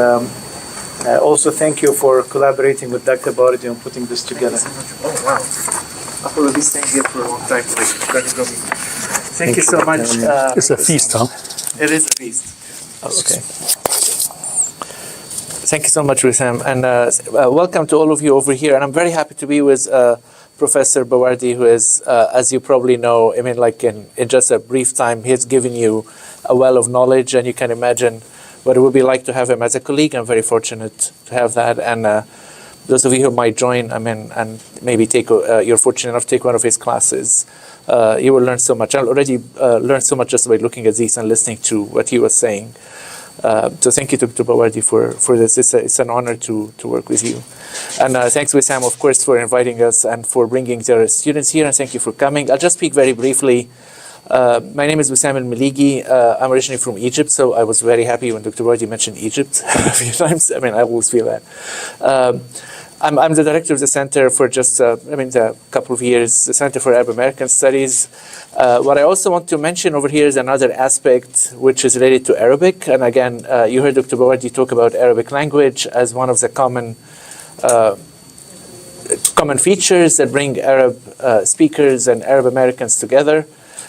also thank you for collaborating with Dr. Bawardi on putting this together. Oh, wow. I've already staying here for a long time. Thank you so much. It's a feast, huh? It is a feast. Okay. Thank you so much, Wissam, and welcome to all of you over here. And I'm very happy to be with Professor Bawardi, who is, as you probably know, I mean, like in just a brief time, he's given you a well of knowledge, and you can imagine what it would be like to have him as a colleague. I'm very fortunate to have that. And those of you who might join, I mean, and maybe take, you're fortunate enough to take one of his classes, you will learn so much. I've already learned so much just by looking at these and listening to what he was saying. So thank you to Bawardi for this. It's an honor to work with you. And thanks, Wissam, of course, for inviting us and for bringing the students here. And thank you for coming. I'll just speak very briefly. My name is Wissam Al-Maligi. I'm originally from Egypt, so I was very happy when Dr. Bawardi mentioned Egypt a few times. I mean, I always feel that. I'm the director of the Center for just, a couple of years, the Center for Arab American Studies. What I also want to mention over here is another aspect which is related to Arabic. And again, you heard Dr. Bawardi talk about Arabic language as one of the common features that bring Arab speakers and Arab Americans together.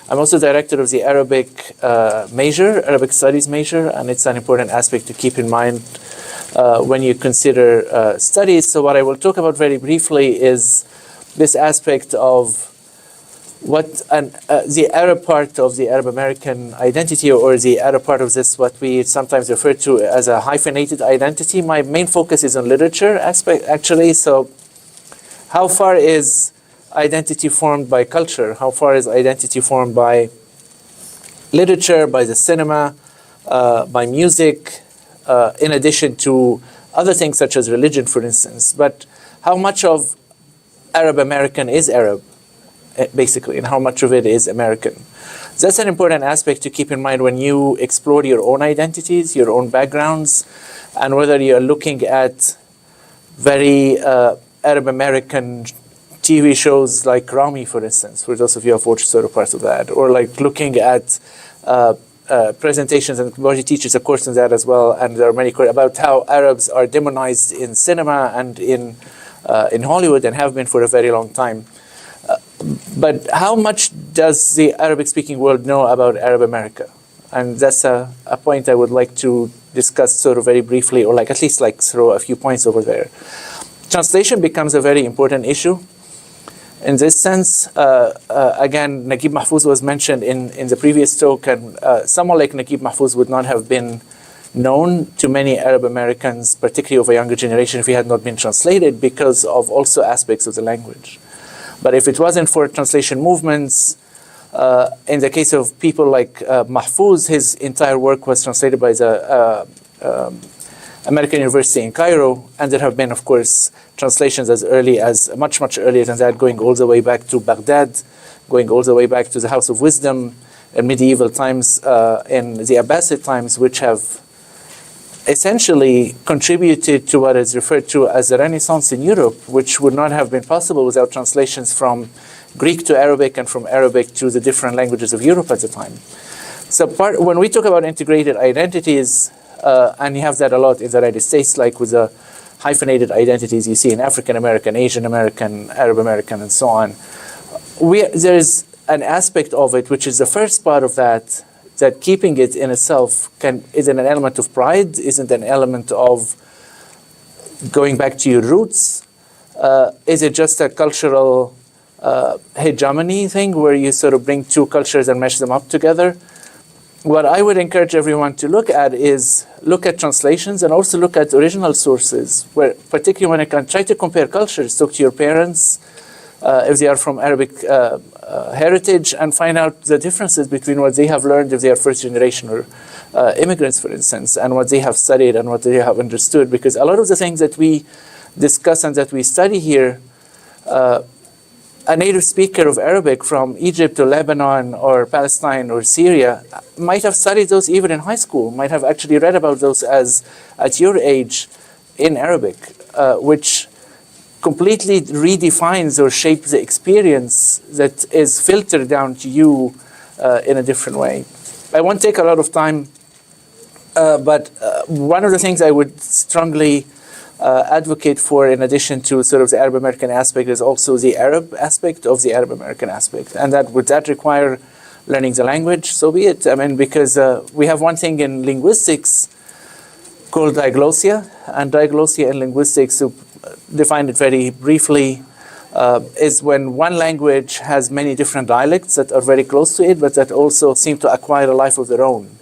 I'm also director of the Arabic Arabic Studies major, and it's an important aspect to keep in mind when you consider studies. So what I will talk about very briefly is this aspect of the Arab part of the Arab American identity, or the Arab part of this, what we sometimes refer to as a hyphenated identity. My main focus is on literature aspect, actually. So how far is identity formed by culture? How far is identity formed by literature, by the cinema, by music, in addition to other things such as religion, for instance? But how much of Arab American is Arab, basically, and how much of it is American? That's an important aspect to keep in mind when you explore your own identities, your own backgrounds, and whether you're looking at very Arab American TV shows like Rami, for instance, for those of you who have watched sort of parts of that, or like looking at presentations, and Bawardi teaches a course on that as well, and there are many about how Arabs are demonized in cinema and in Hollywood, and have been for a very long time. But how much does the Arabic-speaking world know about Arab America? And that's a point I would like to discuss sort of very briefly, or like at least like throw a few points over there. Translation becomes a very important issue. In this sense, again, Naguib Mahfouz was mentioned in the previous talk, and someone like Naguib Mahfouz would not have been known to many Arab Americans, particularly of a younger generation, if he had not been translated, because of also aspects of the language. But if it wasn't for translation movements, in the case of people like Mahfouz, his entire work was translated by the American University in Cairo, and there have been, of course, translations as early as, much earlier than that, going all the way back to Baghdad, going all the way back to the House of Wisdom in medieval times, in the Abbasid times, which have essentially contributed to what is referred to as the Renaissance in Europe, which would not have been possible without translations from Greek to Arabic and from Arabic to the different languages of Europe at the time. So when we talk about integrated identities, and you have that a lot in the United States, like with the hyphenated identities you see in African American, Asian American, Arab American, and so on. There's an aspect of it, which is the first part of that keeping it in itself isn't an element of pride, isn't an element of going back to your roots. Is it just a cultural hegemony thing where you sort of bring two cultures and mesh them up together? What I would encourage everyone to look at is look at translations and also look at original sources, where particularly when I can try to compare cultures, talk to your parents, if they are from Arabic heritage, and find out the differences between what they have learned if they are first generation or immigrants, for instance, and what they have studied and what they have understood. Because a lot of the things that we discuss and that we study here, a native speaker of Arabic from Egypt or Lebanon or Palestine or Syria might have studied those even in high school, might have actually read about those as at your age in Arabic, which completely redefines or shapes the experience that is filtered down to you in a different way. I won't take a lot of time, but one of the things I would strongly advocate for, in addition to sort of the Arab American aspect, is also the Arab aspect of the Arab American aspect. And that would that require learning the language? So be it. I mean, because we have one thing in linguistics called diglossia, and diglossia in linguistics, to define it very briefly, is when one language has many different dialects that are very close to it, but that also seem to acquire a life of their own.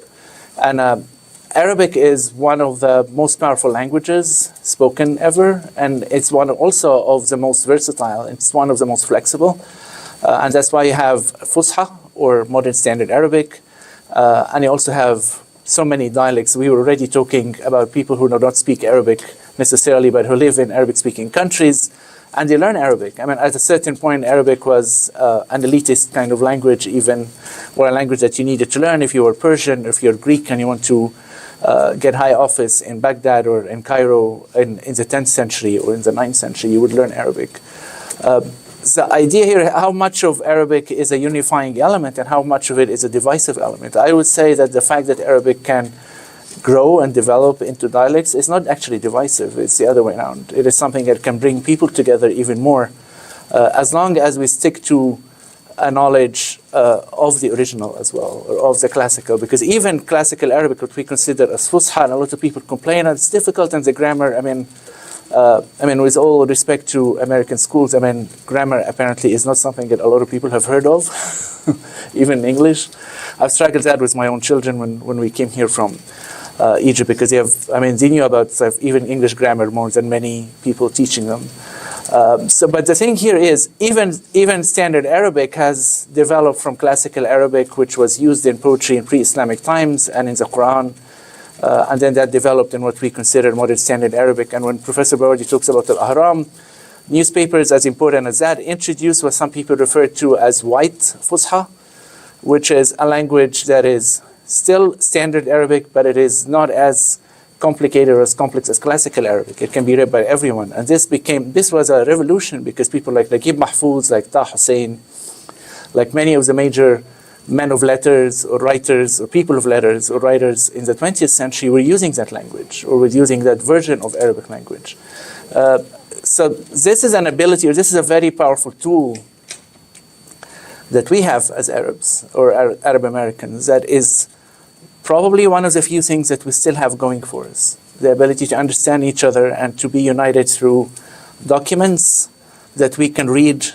And Arabic is one of the most powerful languages spoken ever, and it's one also of the most versatile. It's one of the most flexible, and that's why you have Fusha, or Modern Standard Arabic, and you also have so many dialects. We were already talking about people who do not speak Arabic necessarily, but who live in Arabic-speaking countries, and they learn Arabic. I mean, at a certain point, Arabic was an elitist kind of language, even, or a language that you needed to learn if you were Persian, or if you're Greek and you want to get high office in Baghdad or in Cairo in the 10th century or in the 9th century, you would learn Arabic. The idea here, how much of Arabic is a unifying element and how much of it is a divisive element. I would say that the fact that Arabic can grow and develop into dialects is not actually divisive. It's the other way around. It is something that can bring people together even more, as long as we stick to a knowledge of the original as well, or of the classical. Because even classical Arabic, what we consider as Fusha, and a lot of people complain that it's difficult, and the grammar, I mean, with all respect to American schools, I mean, grammar apparently is not something that a lot of people have heard of, even in English. I've struggled that with my own children when we came here from Egypt, because they knew about even English grammar more than many people teaching them. But the thing here is, even standard Arabic has developed from classical Arabic, which was used in poetry in pre-Islamic times and in the Quran. And then that developed in what we consider modern standard Arabic. And when Professor Bawardi talks about Al-Ahram, newspapers as important as that introduced what some people refer to as white Fusha, which is a language that is still standard Arabic, but it is not as complicated or as complex as classical Arabic. It can be read by everyone. And this was a revolution, because people like Naguib Mahfouz, like Taha Hussein, like many of the major men of letters or writers or people of letters or writers in the 20th century were using that language, or were using that version of Arabic language. So this is an ability, or this is a very powerful tool that we have as Arabs or Arab Americans, that is probably one of the few things that we still have going for us. The ability to understand each other and to be united through documents that we can read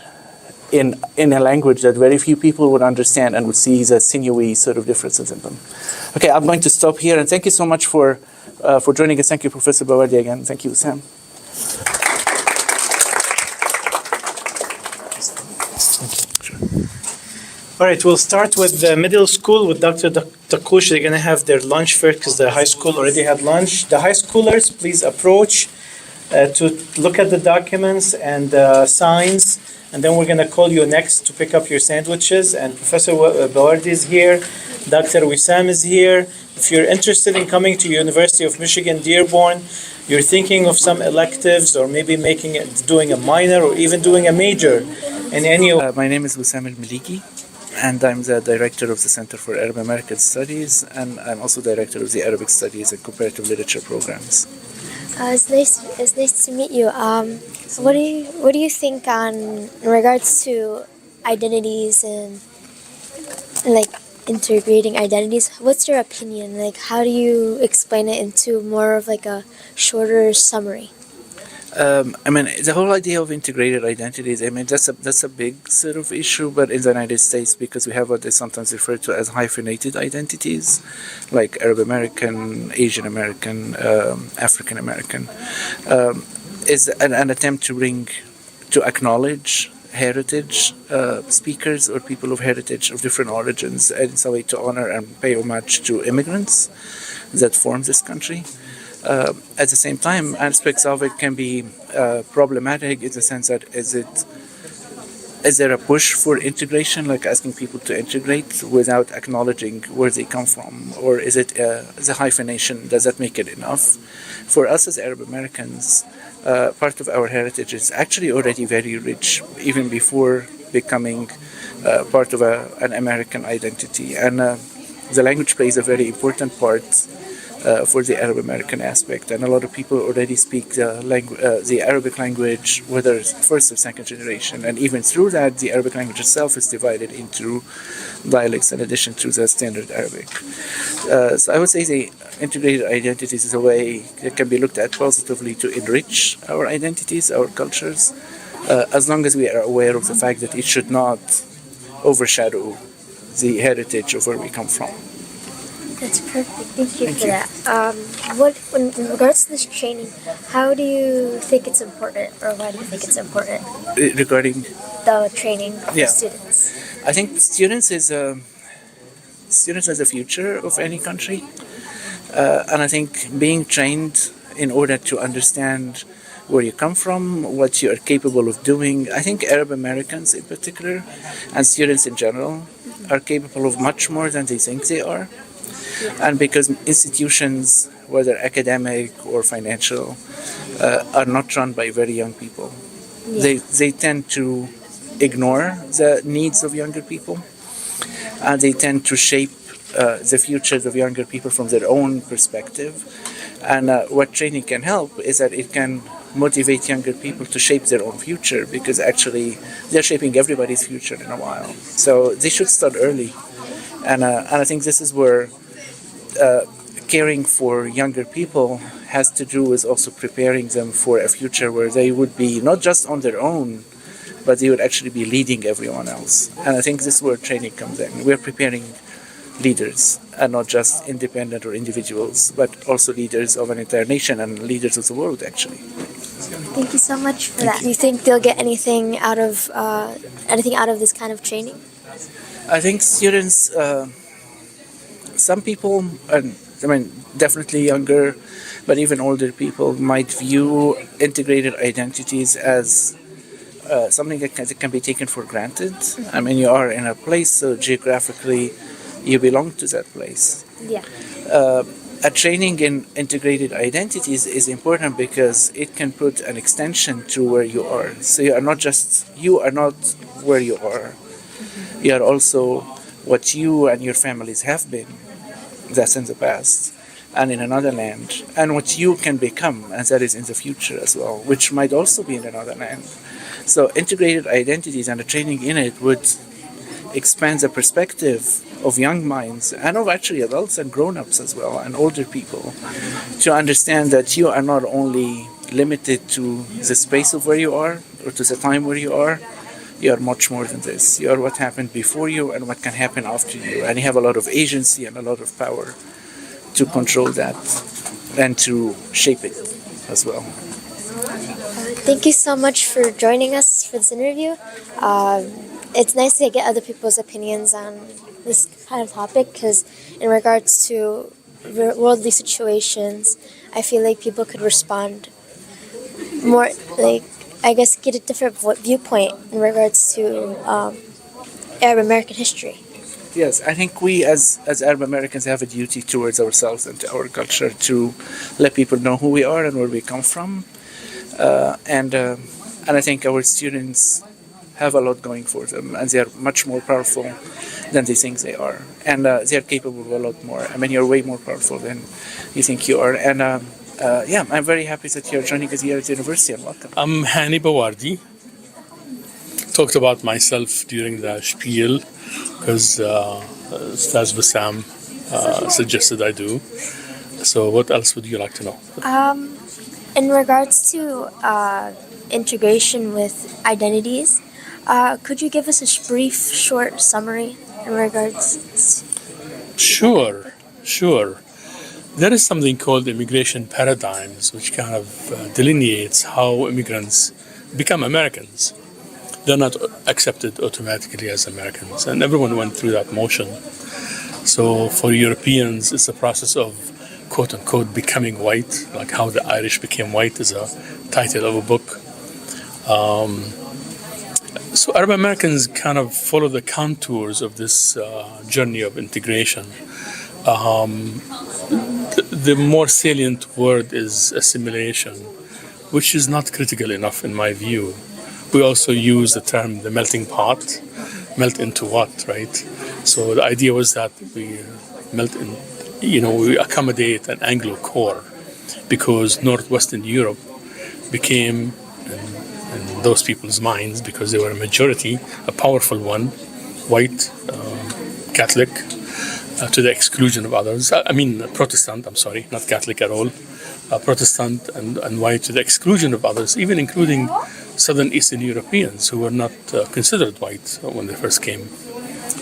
in a language that very few people would understand and would see the sinewy sort of differences in them. Okay, I'm going to stop here, and thank you so much for joining us. Thank you, Professor Bawardi, again. Thank you, Sam. All right, we'll start with the middle school with Dr. Takush. They're going to have their lunch first because the high school already had lunch. The high schoolers, please approach to look at the documents and signs, and then we're going to call you next to pick up your sandwiches. And Professor Bawardi is here. Dr. Wissam is here. If you're interested in coming to University of Michigan, Dearborn, you're thinking of some electives or maybe doing a minor or even doing a major in any of... My name is Wissam al-Maliki, and I'm the director of the Center for Arab American Studies, and I'm also director of the Arabic Studies and Comparative Literature programs. It's nice to meet you. What do you think in regards to identities and like integrating identities? What's your opinion? Like, how do you explain it into more of like a shorter summary? The whole idea of integrated identities, that's a big sort of issue, but in the United States, because we have what they sometimes refer to as hyphenated identities, like Arab American, Asian American, African American, is an attempt to acknowledge heritage speakers or people of heritage of different origins, and it's a way to honor and pay homage to immigrants that form this country. At the same time, aspects of it can be problematic in the sense that is there a push for integration, like asking people to integrate without acknowledging where they come from? Or is it the hyphenation, does that make it enough? For us as Arab Americans, part of our heritage is actually already very rich, even before becoming part of an American identity. And the language plays a very important part for the Arab American aspect, and a lot of people already speak the Arabic language, whether it's first or second generation, and even through that, the Arabic language itself is divided into dialects in addition to the standard Arabic. So I would say the integrated identities is a way that can be looked at positively to enrich our identities, our cultures, as long as we are aware of the fact that it should not overshadow the heritage of where we come from. That's perfect. Thank you for that. In regards to this training, how do you think it's important, or why do you think it's important? Regarding The training for students. I think students are the future of any country, and I think being trained in order to understand where you come from, what you are capable of doing. I think Arab Americans in particular, and students in general, are capable of much more than they think they are. And because institutions, whether academic or financial, are not run by very young people, they tend to ignore the needs of younger people, and they tend to shape the futures of younger people from their own perspective. And what training can help is that it can motivate younger people to shape their own future, because actually they're shaping everybody's future in a while. So they should start early. And I think this is where caring for younger people has to do with also preparing them for a future where they would be not just on their own, but they would actually be leading everyone else. And I think this is where training comes in. We're preparing leaders, and not just independent or individuals, but also leaders of an entire nation and leaders of the world, actually. Thank you so much for that. Do you think they'll get anything out of this kind of training? I think students, some people, definitely younger, but even older people might view integrated identities as something that can be taken for granted. I mean, you are in a place, so geographically you belong to that place. Yeah. A training in integrated identities is important because it can put an extension to where you are. So you are not where you are. You are also what you and your families have been. That's in the past and in another land, and what you can become, and that is in the future as well, which might also be in another land. So integrated identities and the training in it would expand the perspective of young minds, and of actually adults and grown-ups as well, and older people, to understand that you are not only limited to the space of where you are or to the time where you are much more than this. You are what happened before you and what can happen after you, and you have a lot of agency and a lot of power to control that and to shape it as well. Thank you so much for joining us for this interview. It's nice to get other people's opinions on this kind of topic, because in regards to worldly situations, I feel like people could respond more, like, I guess, get a different viewpoint in regards to Arab American history. Yes, I think we as Arab Americans have a duty towards ourselves and to our culture to let people know who we are and where we come from. And I think our students have a lot going for them, and they are much more powerful than they think they are. And they are capable of a lot more. I mean, you're way more powerful than you think you are. And I'm very happy that you're joining us here at the university, and welcome. I'm Hani Bawardi. Talked about myself during the spiel because Ustaz Bassam suggested I do. So what else would you like to know? In regards to integration with identities, could you give us a brief, short summary in regards? Sure. There is something called immigration paradigms, which kind of delineates how immigrants become Americans. they're not accepted automatically as Americans. And everyone went through that motion. So for Europeans, it's a process of quote unquote becoming white, like how the Irish became white is a title of a book. So Arab Americans kind of follow the contours of this journey of integration. The more salient word is assimilation, which is not critical enough in my view. We also use the term the melting pot. Melt into what, right? So the idea was that we melt in, we accommodate an Anglo core because Northwestern Europe became, in those people's minds, because they were a majority, a powerful one, white, Catholic, to the exclusion of others. Protestant, I'm sorry, not Catholic at all. Protestant and white to the exclusion of others, even including Southern Eastern Europeans who were not considered white when they first came.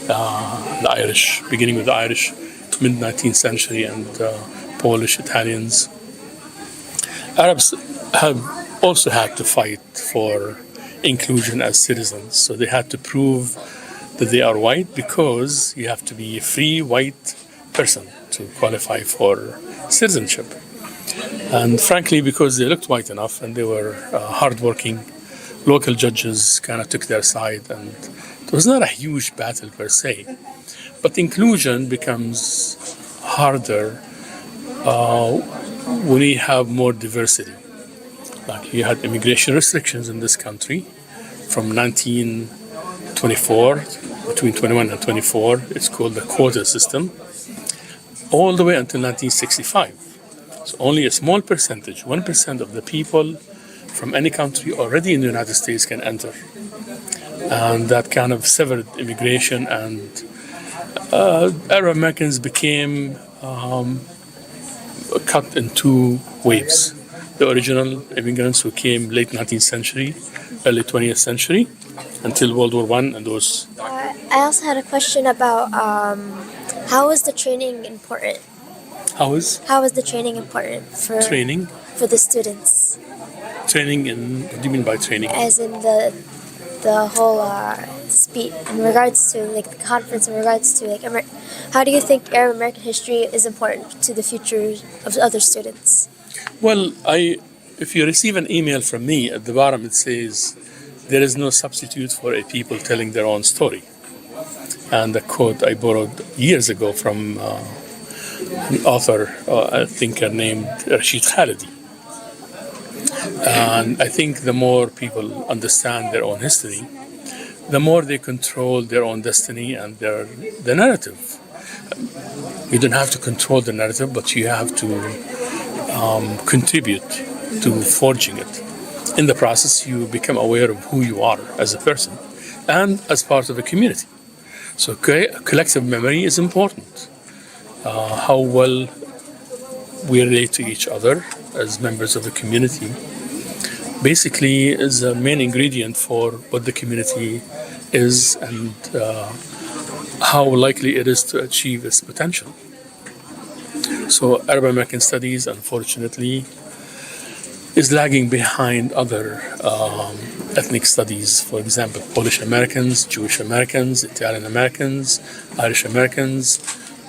The Irish, beginning with the Irish, mid-19th century, and Polish, Italians. Arabs have also had to fight for inclusion as citizens. So they had to prove that they are white because you have to be a free white person to qualify for citizenship. And frankly, because they looked white enough and they were hardworking, local judges kind of took their side, and it was not a huge battle per se. But inclusion becomes harder when you have more diversity. Like you had immigration restrictions in this country from 1924, between 21 and 24, it's called the quota system, all the way until 1965. So only a small percentage, 1% of the people from any country already in the United States can enter. And that kind of severed immigration, and Arab Americans became cut in two waves. The original immigrants who came late 19th century, early 20th century, until World War I, and those. I also had a question about how is the training important? How is the training important for training? For the students? Training in, what do you mean by training? As in the whole speech in regards to like the conference, in regards to like how do you think Arab American history is important to the future of other students? Well, if you receive an email from me, at the bottom it says, "There is no substitute for a people telling their own story." And the quote I borrowed years ago from an author, a thinker named Rashid Khalidi. And I think the more people understand their own history, the more they control their own destiny and the narrative. You don't have to control the narrative, but you have to contribute to forging it. In the process, you become aware of who you are as a person and as part of a community. So collective memory is important. How well we relate to each other as members of a community basically is a main ingredient for what the community is and how likely it is to achieve its potential. So Arab American Studies, unfortunately, is lagging behind other ethnic studies. For example, Polish Americans, Jewish Americans, Italian Americans, Irish Americans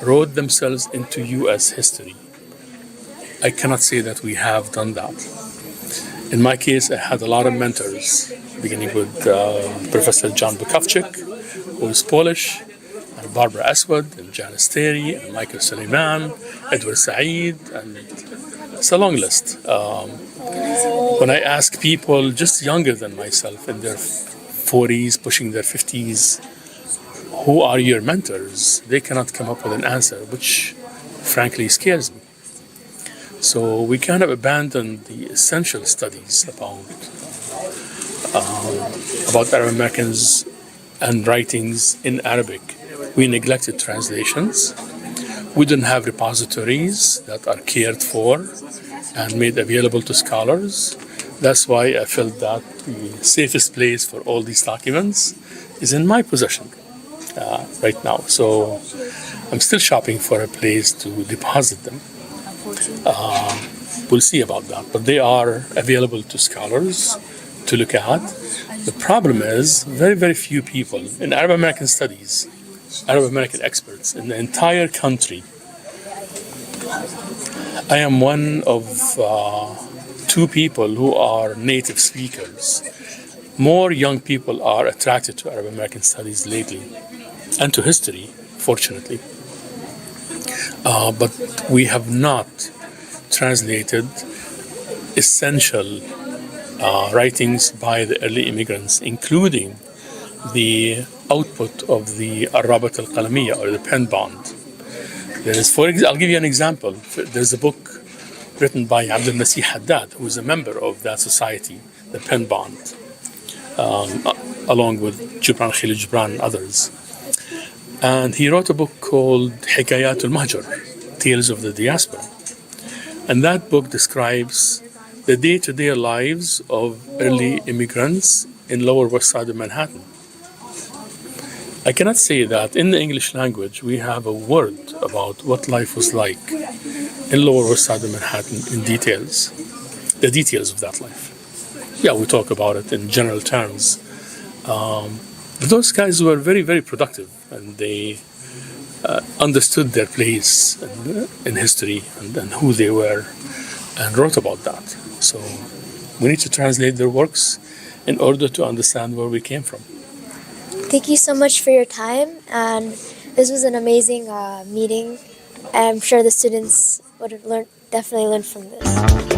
wrote themselves into U.S. history. I cannot say that we have done that. In my case, I had a lot of mentors, beginning with Professor John Bukowczyk, who is Polish, and Barbara Aswad, and Janice Terry, and Michael Suleiman, Edward Said, and it's a long list. When I ask people just younger than myself, in their 40s, pushing their 50s, who are your mentors, they cannot come up with an answer, which frankly scares me. So we kind of abandoned the essential studies about Arab Americans and writings in Arabic. We neglected translations. We didn't have repositories that are cared for and made available to scholars. That's why I felt that the safest place for all these documents is in my possession right now. So I'm still shopping for a place to deposit them. We'll see about that, but they are available to scholars to look at. The problem is very, very few people in Arab American studies, Arab American experts in the entire country. I am one of two people who are native speakers. More young people are attracted to Arab American studies lately and to history, fortunately. But we have not translated essential writings by the early immigrants, including the output of the Arabat al-Qalamiyya, or the pen bond. I'll give you an example. There's a book written by Abdul Masih Haddad, who is a member of that society, the pen bond, along with Gibran Khalil Gibran and others. And he wrote a book called Hikayat al-Mahjar, Tales of the Diaspora. And that book describes the day-to-day lives of early immigrants in Lower West Side of Manhattan. I cannot say that in the English language we have a word about what life was like in Lower West Side of Manhattan in details, the details of that life. Yeah, we talk about it in general terms. But those guys were very, very productive, and they understood their place in history and who they were, and wrote about that. So we need to translate their works in order to understand where we came from. Thank you so much for your time, and this was an amazing meeting. I'm sure the students would have definitely learned from this.